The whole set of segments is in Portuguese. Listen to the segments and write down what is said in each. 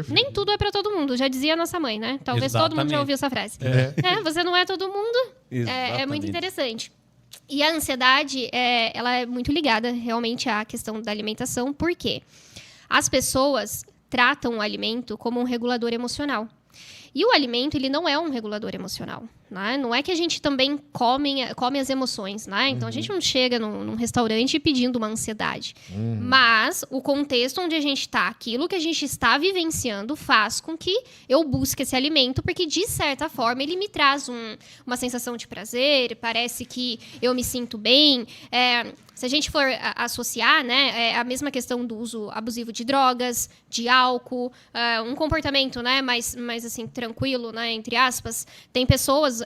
Nem tudo é para todo mundo, já dizia a nossa mãe, né? Talvez todo mundo já ouviu essa frase. Você não é todo mundo. É muito interessante. E a ansiedade, ela é muito ligada realmente à questão da alimentação, porque as pessoas tratam o alimento como um regulador emocional. E o alimento, ele não é um regulador emocional, né? Não é que a gente também come as emoções, né? Então, a gente não chega num restaurante pedindo uma ansiedade. Mas o contexto onde a gente está, aquilo que a gente está vivenciando, faz com que eu busque esse alimento, porque, de certa forma, ele me traz uma sensação de prazer, parece que eu me sinto bem. Se a gente for associar, né, a mesma questão do uso abusivo de drogas, de álcool, um comportamento, né, mais assim, tranquilo, né, entre aspas, tem pessoas,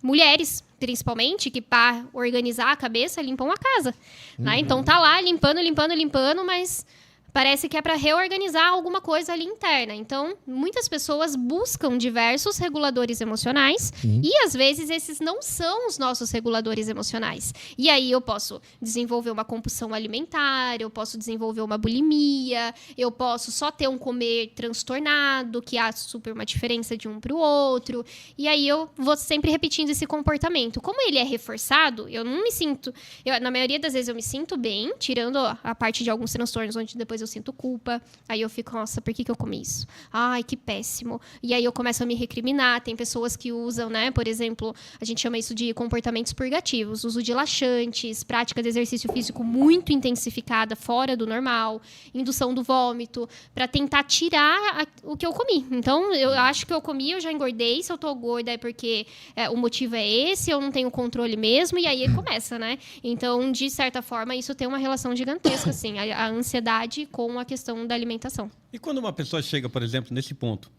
mulheres, principalmente, que para organizar a cabeça, limpam a casa. Né? Então, tá lá limpando, mas parece que é para reorganizar alguma coisa ali interna. Então, muitas pessoas buscam diversos reguladores emocionais e, às vezes, esses não são os nossos reguladores emocionais. E aí eu posso desenvolver uma compulsão alimentar, eu posso desenvolver uma bulimia, eu posso só ter um comer transtornado, que há super uma diferença de um para o outro. E aí eu vou sempre repetindo esse comportamento. Como ele é reforçado, eu não me sinto... na maioria das vezes eu me sinto bem, tirando a parte de alguns transtornos, onde depois eu sinto culpa, aí eu fico, nossa, por que eu comi isso? Ai, que péssimo. E aí eu começo a me recriminar. Tem pessoas que usam, né, por exemplo, a gente chama isso de comportamentos purgativos, uso de laxantes, prática de exercício físico muito intensificada, fora do normal, indução do vômito, para tentar tirar o que eu comi. Então, eu acho que eu comi, eu já engordei, se eu tô gorda é porque o motivo é esse, eu não tenho controle mesmo, e aí começa, né? Então, de certa forma, isso tem uma relação gigantesca, assim, a ansiedade com a questão da alimentação. E quando uma pessoa chega, por exemplo, nesse ponto,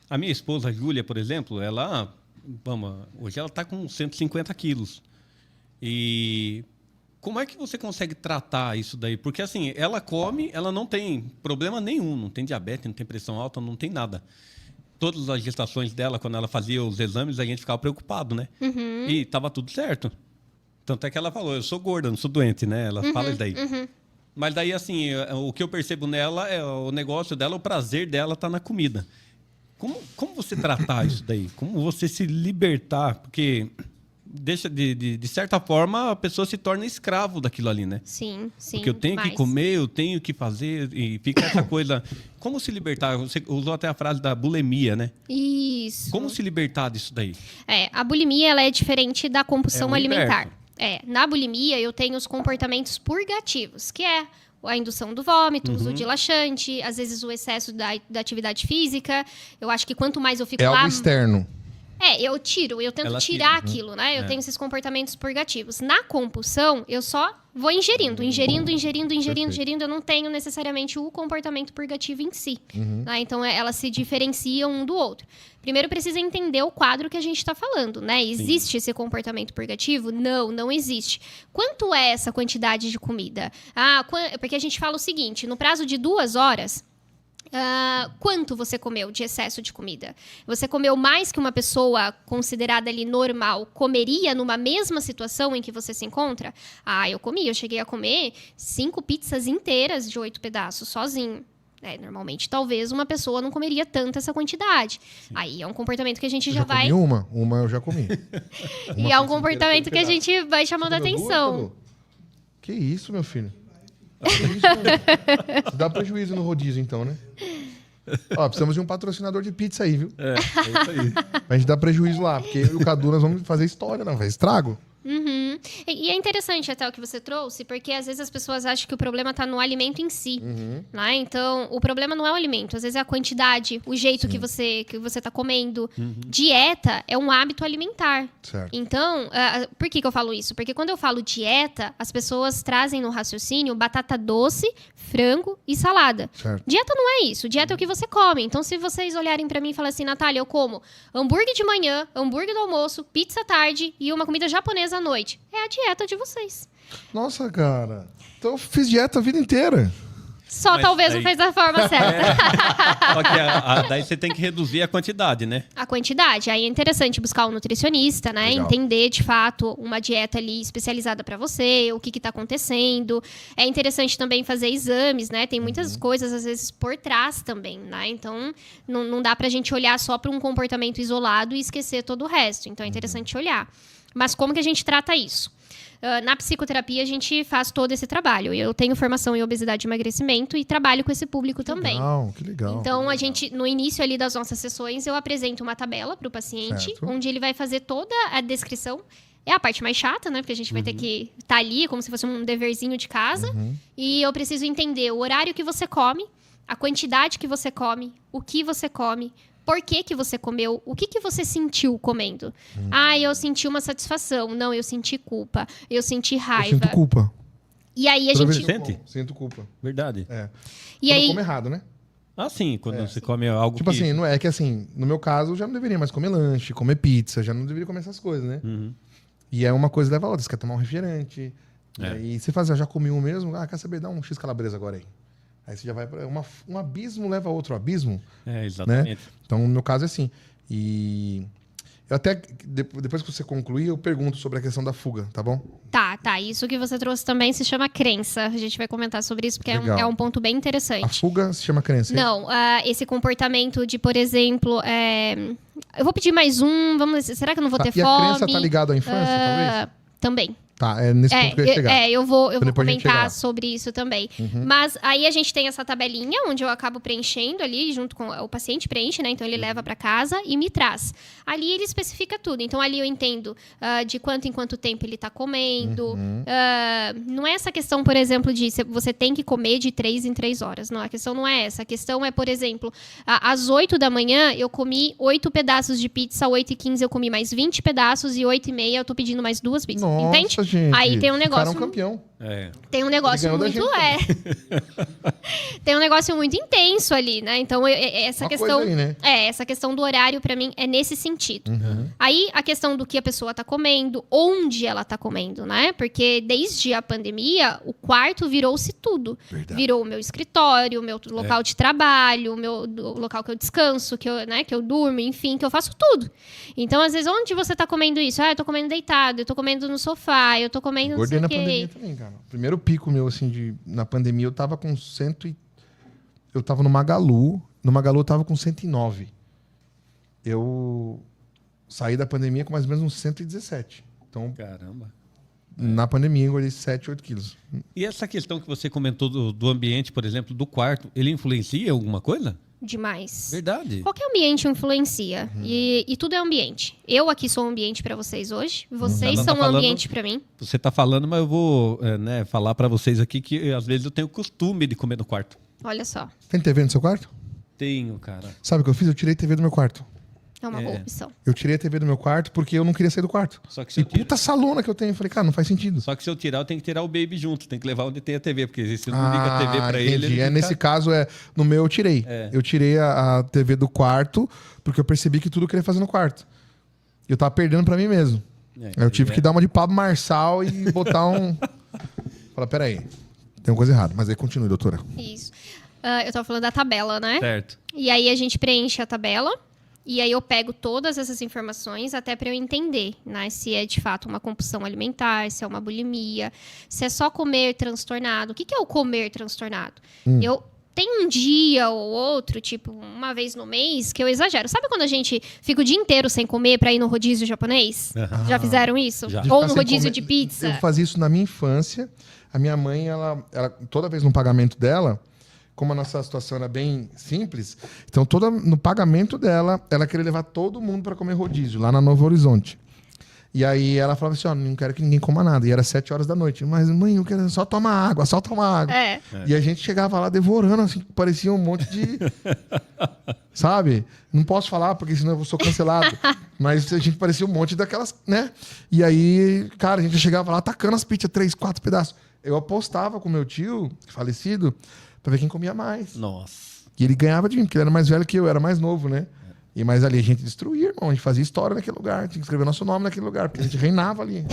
a minha esposa, a Júlia, por exemplo, hoje ela está com 150 quilos. E como é que você consegue tratar isso daí? Porque, assim, ela come, ela não tem problema nenhum, não tem diabetes, não tem pressão alta, não tem nada. Todas as gestações dela, quando ela fazia os exames, a gente ficava preocupado, né? E estava tudo certo. Tanto é que ela falou, eu sou gorda, não sou doente, né? Ela fala isso daí. Mas daí, assim, o que eu percebo nela é o negócio dela, o prazer dela tá na comida. Como você tratar isso daí? Como você se libertar? Porque deixa de certa forma, a pessoa se torna escravo daquilo ali, né? Sim. Porque eu tenho que comer, eu tenho que fazer, e fica essa coisa... Como se libertar? Você usou até a frase da bulimia, né? Isso. Como se libertar disso daí? A bulimia, ela é diferente da compulsão alimentar. Inverso. Na bulimia, eu tenho os comportamentos purgativos, que é a indução do vômito, o uso de laxante, às vezes o excesso da atividade física. Eu acho que quanto mais eu fico lá... algo externo. Eu tento tirar aquilo, né? Eu tenho esses comportamentos purgativos. Na compulsão, eu só vou ingerindo. Eu não tenho necessariamente o comportamento purgativo em si. Né? Então, elas se diferenciam um do outro. Primeiro, precisa entender o quadro que a gente está falando, né? Existe esse comportamento purgativo? Não existe. Quanto é essa quantidade de comida? Porque a gente fala o seguinte, no prazo de 2 horas... quanto você comeu de excesso de comida? Você comeu mais que uma pessoa considerada ali normal comeria numa mesma situação em que você se encontra? Eu cheguei a comer 5 pizzas inteiras de 8 pedaços, sozinho. Normalmente, talvez uma pessoa não comeria tanto essa quantidade. Sim. Aí é um comportamento que a gente já vai... Uma eu já comi. E é um comportamento que a gente vai chamando a atenção. Que isso, meu filho? Isso dá prejuízo no rodízio, então, né? Precisamos de um patrocinador de pizza aí, viu? É isso aí. Pra gente dar prejuízo lá, porque eu e o Cadu nós vamos fazer história, não, vai estrago. E é interessante até o que você trouxe, porque às vezes as pessoas acham que o problema está no alimento em si. Né? Então, o problema não é o alimento, às vezes é a quantidade, o jeito que você está comendo. Dieta é um hábito alimentar. Certo. Então, por que eu falo isso? Porque quando eu falo dieta, as pessoas trazem no raciocínio batata doce, frango e salada. Certo. Dieta não é isso, dieta é o que você come. Então, se vocês olharem para mim e falarem assim, Natália, eu como hambúrguer de manhã, hambúrguer do almoço, pizza à tarde e uma comida japonesa à noite. É a dieta de vocês. Nossa, cara. Então eu fiz dieta a vida inteira. Talvez não fez da forma certa. Só que daí você tem que reduzir a quantidade, né? A quantidade. Aí é interessante buscar um nutricionista, né? Legal. Entender, de fato, uma dieta ali especializada para você, o que está acontecendo. É interessante também fazer exames, né? Tem muitas coisas, às vezes, por trás também, né? Então, não dá pra gente olhar só para um comportamento isolado e esquecer todo o resto. Então, é interessante olhar. Mas como que a gente trata isso? Na psicoterapia, a gente faz todo esse trabalho. Eu tenho formação em obesidade e emagrecimento e trabalho com esse público também. Que legal. Então, a gente, no início ali das nossas sessões, eu apresento uma tabela para o paciente, Certo. onde ele vai fazer toda a descrição. É a parte mais chata, né? Porque a gente vai ter que estar ali como se fosse um deverzinho de casa. E eu preciso entender o horário que você come, a quantidade que você come, o que você come, por que você comeu, o que você sentiu comendo. Eu senti uma satisfação. Não, eu senti culpa. Eu senti raiva. Eu sinto culpa. E aí a Toda gente... vez que eu como, sinto culpa. Verdade. É. E Quando aí... eu como errado, né? Ah, sim, quando você come algo Tipo assim, não é que assim, no meu caso, eu já não deveria mais comer lanche, comer pizza, já não deveria comer essas coisas, né? E é uma coisa leva a outra. Você quer tomar um refrigerante. E aí você faz, já comi um mesmo, quer saber? Dá um X calabresa agora aí. Aí você já vai para um abismo leva a outro abismo. Exatamente. Né? Então, no meu caso é assim. E eu até, depois que você concluir, eu pergunto sobre a questão da fuga, tá bom? Tá. Isso que você trouxe também se chama crença. A gente vai comentar sobre isso, porque é um ponto bem interessante. A fuga se chama crença? Não, esse comportamento de, por exemplo, eu vou pedir mais um, será que eu não vou ter fome? E a crença tá ligada à infância, talvez? Também. Tá, é nesse ponto que eu ia chegar. Eu vou Depois comentar sobre isso também. Mas aí a gente tem essa tabelinha, onde eu acabo preenchendo ali, junto com o paciente preenche, né? Então ele leva para casa e me traz. Ali ele especifica tudo. Então ali eu entendo de quanto em quanto tempo ele tá comendo. Não é essa questão, por exemplo, de você tem que comer de 3 em 3 horas. Não, a questão não é essa. A questão é, por exemplo, às 8 da manhã eu comi 8 pedaços de pizza, 8h15 eu comi mais 20 pedaços e 8h30 eu tô pedindo mais 2 pizzas. Nossa, entende? Gente, aí tem um negócio. O cara é um campeão. Tem um negócio muito. Tem um negócio muito intenso ali, né? Então, essa questão. Aí, né? Essa questão do horário, pra mim, é nesse sentido. Aí, a questão do que a pessoa tá comendo, onde ela tá comendo, né? Porque desde a pandemia, o quarto virou-se tudo. Verdade. Virou o meu escritório, o meu local de trabalho, o local que eu descanso, que eu durmo, enfim, que eu faço tudo. Então, às vezes, onde você tá comendo isso? Eu tô comendo deitado, eu tô comendo no sofá, eu tô comendo não sei o quê. Gordei na pandemia também, cara. O primeiro pico meu, assim, na pandemia, eu tava com Eu tava no Magalu. No Magalu eu tava com 109. Eu saí da pandemia com mais ou menos uns 117. Então, caramba. Na pandemia, eu engordei 7, 8 quilos. E essa questão que você comentou do ambiente, por exemplo, do quarto, ele influencia alguma coisa? Demais. Verdade. Qualquer ambiente influencia. E tudo é ambiente. Eu aqui sou um ambiente para vocês hoje. Vocês são um ambiente para mim. Você tá falando, mas eu vou falar para vocês aqui que às vezes eu tenho costume de comer no quarto. Olha só. Tem TV no seu quarto? Tenho, cara. Sabe o que eu fiz? Eu tirei a TV do meu quarto. É uma boa opção. Eu tirei a TV do meu quarto porque eu não queria sair do quarto. Só que se puta salona que eu tenho. Eu falei, cara, não faz sentido. Só que se eu tirar, eu tenho que tirar o baby junto. Tem que levar onde tem a TV, porque se eu não liga a TV pra ele... Nesse caso, no meu eu tirei. Eu tirei a TV do quarto porque eu percebi que tudo eu queria fazer no quarto. Eu tava perdendo pra mim mesmo. Eu tive que dar uma de Pablo Marçal e botar um... Falar, peraí, tem uma coisa errada. Mas aí continue, doutora. Isso. Eu tava falando da tabela, né? Certo. E aí a gente preenche a tabela. E aí eu pego todas essas informações até para eu entender, né? Se é de fato uma compulsão alimentar, se é uma bulimia, se é só comer transtornado. O que é o comer transtornado? Eu tenho um dia ou outro, tipo, uma vez no mês, que eu exagero. Sabe quando a gente fica o dia inteiro sem comer para ir no rodízio japonês? Já fizeram isso? Já. Ou no rodízio de pizza? Eu fazia isso na minha infância. A minha mãe, ela toda vez no pagamento dela... Como a nossa situação era bem simples, então no pagamento dela, ela queria levar todo mundo para comer rodízio, lá na Novo Horizonte. E aí ela falava assim, não quero que ninguém coma nada. E era 7 horas da noite. Mas, mãe, eu quero só tomar água, só tomar água. E a gente chegava lá devorando, assim, parecia um monte de... Sabe? Não posso falar, porque senão eu sou cancelado. Mas a gente parecia um monte daquelas, né? E aí, cara, a gente chegava lá atacando as pizzas, 3, 4 pedaços. Eu apostava com meu tio, falecido, pra ver quem comia mais. Nossa. E ele ganhava de mim, porque ele era mais velho que eu era mais novo, né? Mas ali a gente destruía, irmão. A gente fazia história naquele lugar. Tinha que escrever nosso nome naquele lugar, porque a gente reinava ali.